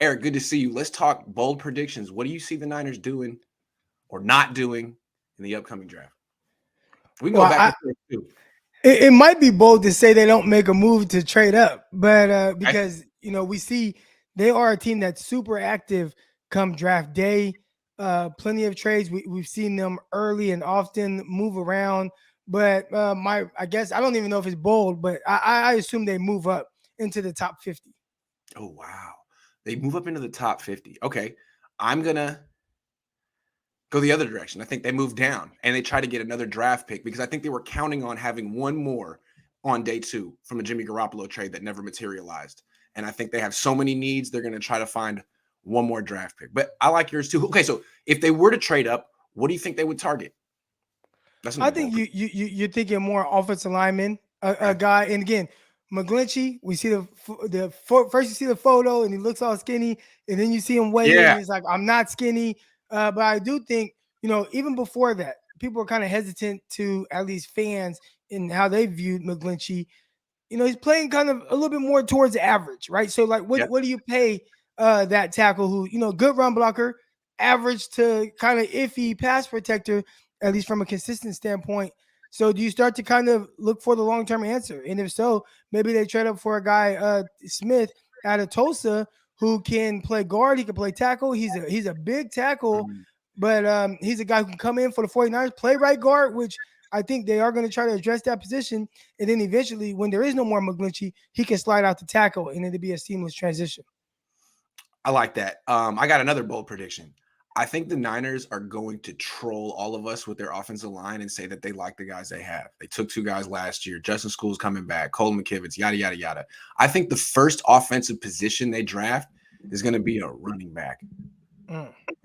Eric, good to see you. Let's talk bold predictions. What do you see the Niners doing or not doing in the upcoming draft? We can go Well, back and forth too. it might be bold to say they don't make a move to trade up, but Okay. because we see they are a team that's super active come draft day. Plenty of trades. We've seen them early and often move around. But I guess I don't even know if it's bold, but I assume they move up into the top 50. Oh, wow. They move up into the top 50. Okay. I'm going to go the other direction. I think they move down and they try to get another draft pick because I think they were counting on having one more on day 2 from a Jimmy Garoppolo trade that never materialized. And I think they have so many needs, they're going to try to find one more draft pick. But I like yours too. Okay, so if they were to trade up, what do you think they would target? That's I another think bold. you're thinking more offensive lineman, a guy. And again, McGlinchey, we see first you see the photo and he looks all skinny, and then you see him weigh in. Yeah. He's like, I'm not skinny, but I do think even before that, people are kind of hesitant to, at least fans, in how they viewed McGlinchey. He's playing kind of a little bit more towards average, right? So like, Yeah. what do you pay that tackle who good run blocker, average to kind of iffy pass protector, at least from a consistent standpoint. So do you start to kind of look for the long-term answer? And if so, maybe they trade up for a guy, Smith out of Tulsa, who can play guard, he can play tackle. He's a big tackle, Mhm. but he's a guy who can come in for the 49ers, play right guard, which I think they are going to try to address that position. And then eventually, when there is no more McGlinchey, he can slide out the tackle and it'll be a seamless transition. I like that. I got another bold prediction. I think the Niners are going to troll all of us with their offensive line and say that they like the guys they have. They took 2 guys last year. Justin School's coming back. Cole McKivitz, yada, yada, yada. I think the first offensive position they draft is going to be a running back.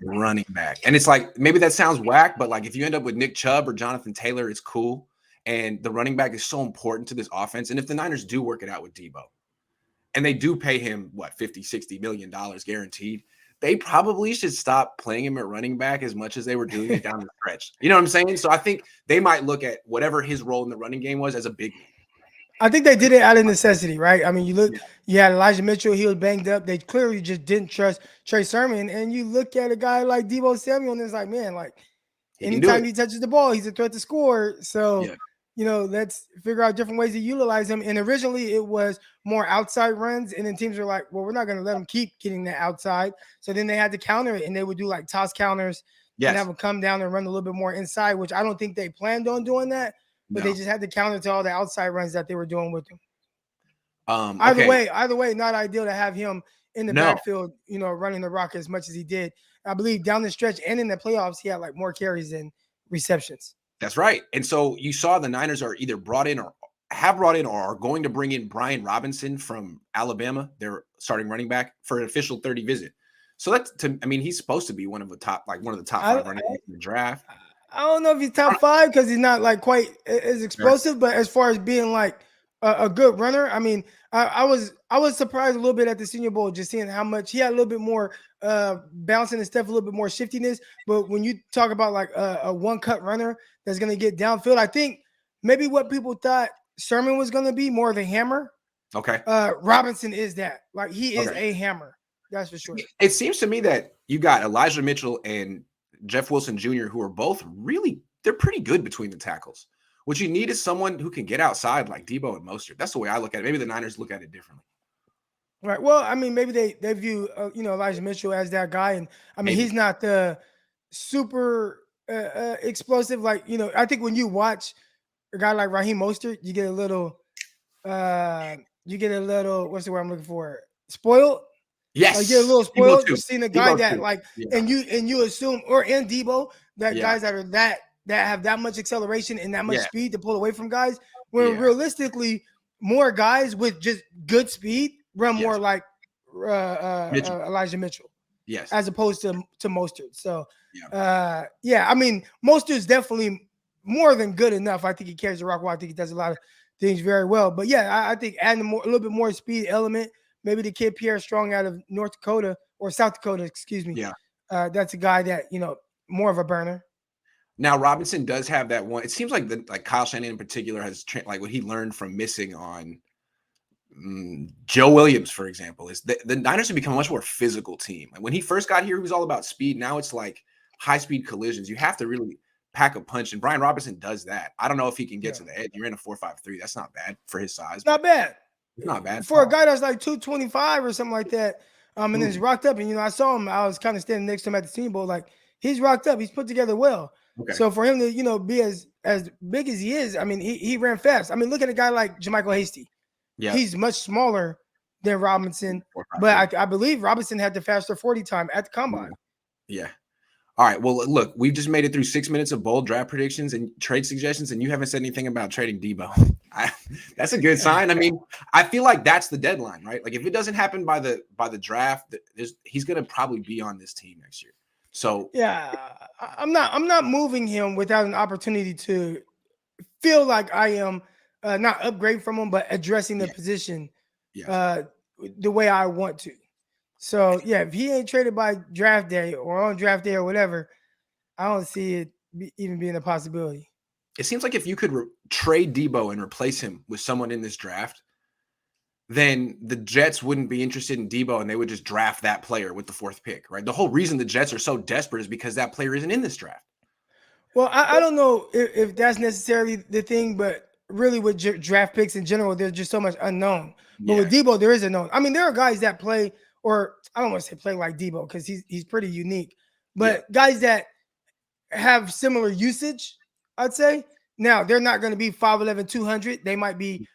Running back. And it's like, maybe that sounds whack, but like if you end up with Nick Chubb or Jonathan Taylor, it's cool. And the running back is so important to this offense. And if the Niners do work it out with Deebo, and they do pay him, what, $50-60 million guaranteed, they probably should stop playing him at running back as much as they were doing it down the stretch. You know what I'm saying? So I think they might look at whatever his role in the running game was as a big man. I think they did it out of necessity, right? I mean, you had Elijah Mitchell, he was banged up. They clearly just didn't trust Trey Sermon. And you look at a guy like Deebo Samuel, and it's like, man, like He can do anytime it. he touches the ball, he's a threat to score. So, Yeah. let's figure out different ways to utilize him. And originally it was more outside runs. And then teams were like, well, we're not going to let him keep getting that outside. So then they had to counter it, and they would do like toss counters and Yes. have him come down and run a little bit more inside, which I don't think they planned on doing that, but they No. just had to counter to all the outside runs that they were doing with him. Okay. Either way, not ideal to have him in the No. backfield, running the rock as much as he did. I believe down the stretch and in the playoffs, he had like more carries than receptions. That's right. And so you saw the Niners are either brought in or have brought in or are going to bring in Brian Robinson from Alabama, their starting running back, for an official 30 visit. So he's supposed to be one of the top 5 running backs in the draft. I don't know if he's top 5 because he's not like quite as explosive, but as far as being like a good runner, I mean, I was surprised a little bit at the Senior Bowl, just seeing how much he had a little bit more bouncing and stuff, a little bit more shiftiness. But when you talk about like a one cut runner that's going to get downfield, I think maybe what people thought Sermon was going to be more of a hammer. Okay. Robinson is that. Like he is Okay. a hammer. That's for sure. It seems to me that you got Elijah Mitchell and Jeff Wilson Jr., who are both they're pretty good between the tackles. What you need is someone who can get outside like Deebo and Mostert. That's the way I look at it. Maybe the Niners look at it differently. Right. Well, I mean, maybe they view Elijah Mitchell as that guy, and I mean he's not the super explosive. Like I think when you watch a guy like Raheem Mostert, you get a little what's the word I'm looking for? Spoiled. Yes. Like get a little spoiled just seeing a guy that like, and you assume, or in Deebo, that guys that are that have that much acceleration and that much speed to pull away from guys. When realistically, more guys with just good speed run more like Elijah Mitchell. Yes. As opposed to Mostert. So I mean, Mostert's definitely more than good enough. I think he carries the rock well. I think he does a lot of things very well. But I think adding a little bit more speed element. Maybe the kid Pierre Strong out of North Dakota or South Dakota, excuse me. Yeah. That's a guy that, more of a burner. Now, Robinson does have that one. It seems like Kyle Shanahan in particular has like what he learned from missing on Joe Williams, for example, is the Niners have become a much more physical team. Like when he first got here, he was all about speed. Now it's like high speed collisions. You have to really pack a punch, and Brian Robinson does that. I don't know if he can get Yeah, to the edge. You're in a 4.53. That's not bad for his size, but not bad it's not bad at for a all. guy that's like 225 or something like that. And then he's Mm, rocked up, and I saw him. I was kind of standing next to him at the Senior Bowl. Like he's rocked up. He's put together well. okay. So for him to be as big as he is, I mean, he ran fast. I mean, look at a guy like Jermichael Hasty. Yeah. He's much smaller than Robinson, but I believe Robinson had the faster 40 time at the combine. Yeah. All right. Well, look, we've just made it through 6 minutes of bold draft predictions and trade suggestions, and you haven't said anything about trading Deebo. That's a good sign. I mean, I feel like that's the deadline, right? Like if it doesn't happen by the draft, he's going to probably be on this team next year. So yeah, I'm not moving him without an opportunity to feel like I am not upgrade from him, but addressing the position the way I want to. So yeah, if he ain't traded by draft day or on draft day or whatever, I don't see it even being a possibility. It seems like if you could trade Deebo and replace him with someone in this draft, then the Jets wouldn't be interested in Deebo and they would just draft that player with the 4th pick, right? The whole reason the Jets are so desperate is because that player isn't in this draft. Well, I don't know if that's necessarily the thing, but really with draft picks in general, there's just so much unknown. But with Deebo, there is a known. I mean, there are guys that play, or I don't want to say play like Deebo because he's pretty unique, but guys that have similar usage, I'd say. Now, they're not going to be 5'11", 200. They might be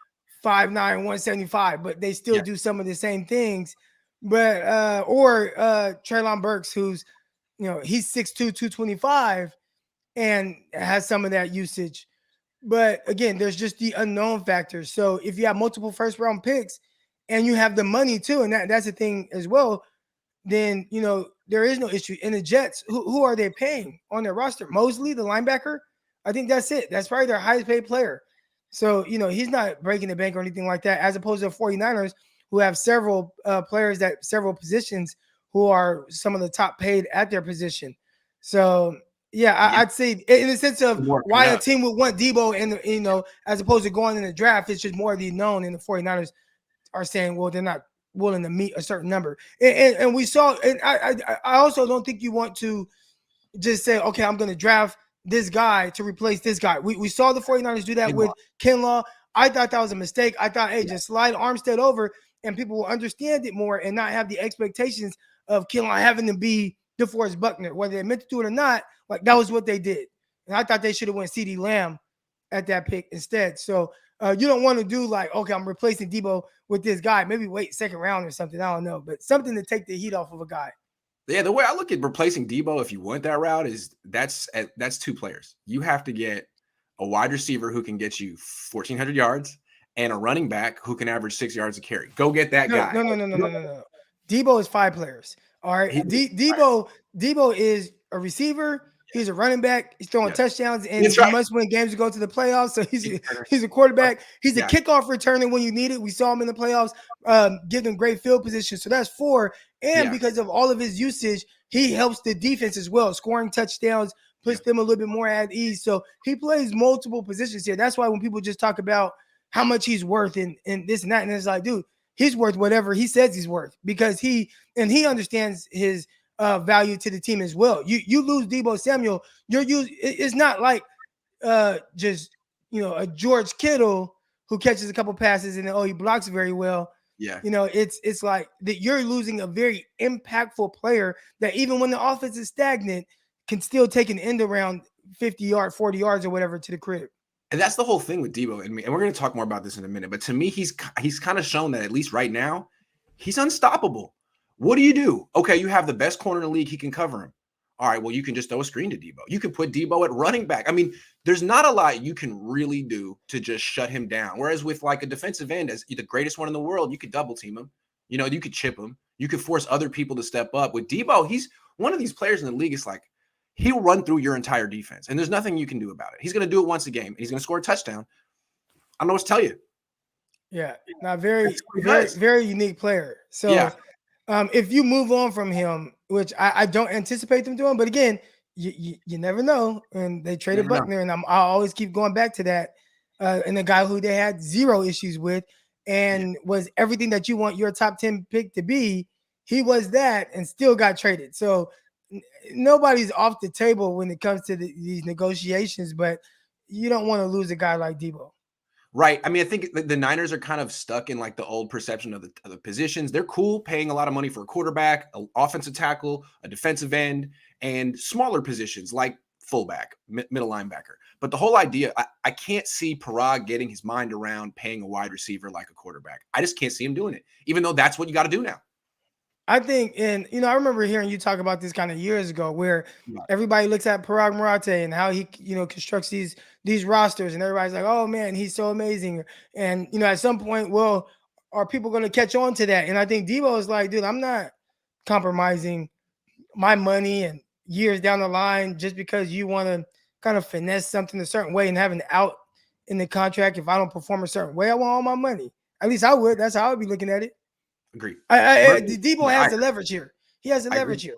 5'9", 175, but they still do some of the same things. But or Treylon Burks, who's he's 6'2", 225 and has some of that usage. But again, there's just the unknown factor. So if you have multiple first round picks and you have the money too, and that's the thing as well, then there is no issue. And the Jets, who are they paying on their roster? Mosley, the linebacker. I think that's it. That's probably their highest paid player. So, he's not breaking the bank or anything like that, as opposed to the 49ers, who have several players at several positions who are some of the top paid at their position. So, yeah, I'd say in the sense of why a team would want Deebo and, as opposed to going in the draft, it's just more of the known, and the 49ers are saying, well, they're not willing to meet a certain number. And we saw, and I also don't think you want to just say, okay, I'm going to draft this guy to replace this guy. We saw the 49ers do that with Kinlaw. I thought that was a mistake. I thought, hey, just slide Armstead over and people will understand it more and not have the expectations of Kinlaw having to be DeForest Buckner, whether they meant to do it or not. Like that was what they did. And I thought they should have went CeeDee Lamb at that pick instead. So you don't want to do like, okay, I'm replacing Deebo with this guy. Maybe wait 2nd round or something. I don't know. But something to take the heat off of a guy. Yeah, the way I look at replacing Deebo, if you went that route, is that's 2 players. You have to get a wide receiver who can get you 1,400 yards and a running back who can average 6 yards a carry. Go get that guy. No. Deebo is 5 players. All right. Deebo is a receiver. He's a running back. He's throwing touchdowns, and he must win games to go to the playoffs. So he's a quarterback. He's a kickoff returner when you need it. We saw him in the playoffs, give them great field position. So that's 4. And because of all of his usage, he helps the defense as well, scoring touchdowns, puts them a little bit more at ease. So he plays multiple positions here. That's why when people just talk about how much he's worth and this and that, and it's like, dude, he's worth whatever he says he's worth because he understands his value to the team as well. You lose Deebo Samuel, it's not like just a George Kittle who catches a couple passes and he blocks very well. Yeah. It's like that you're losing a very impactful player that even when the offense is stagnant can still take an end around 50 yards, 40 yards or whatever to the crib. And that's the whole thing with Deebo and me. And we're going to talk more about this in a minute. But to me, he's kind of shown that at least right now, he's unstoppable. What do? Okay, you have the best corner in the league. He can cover him. All right, well, you can just throw a screen to Deebo. You can put Deebo at running back. I mean, there's not a lot you can really do to just shut him down. Whereas with like a defensive end, as the greatest one in the world, you could double team him. You could chip him. You could force other people to step up. With Deebo, he's one of these players in the league. It's like he'll run through your entire defense, and there's nothing you can do about it. He's going to do it once a game, and he's going to score a touchdown. I don't know what to tell you. Yeah, not very unique player. So if you move on from him, which I don't anticipate them doing, but again, you never know. And they traded Buckner, and I always keep going back to that. And the guy who they had 0 issues with, Yeah. and was everything that you want your top 10 pick to be. He was that and still got traded. So nobody's off the table when it comes to these negotiations, but you don't want to lose a guy like Deebo. Right. I mean, I think the Niners are kind of stuck in like the old perception of the positions. They're cool paying a lot of money for a quarterback, an offensive tackle, a defensive end, and smaller positions like fullback, middle linebacker. But the whole idea, I can't see Parag getting his mind around paying a wide receiver like a quarterback. I just can't see him doing it, even though that's what you got to do now. I think, and I remember hearing you talk about this kind of years ago, where Right. everybody looks at Parag Marate and how he, constructs these rosters, and everybody's like, "Oh man, he's so amazing." And at some point, well, are people going to catch on to that? And I think Deebo is like, dude, I'm not compromising my money and years down the line just because you want to kind of finesse something a certain way and have an out in the contract. If I don't perform a certain way, I want all my money. At least I would. That's how I would be looking at it. Agree. I But Deebo yeah, has the leverage here. He has the I agree. leverage here.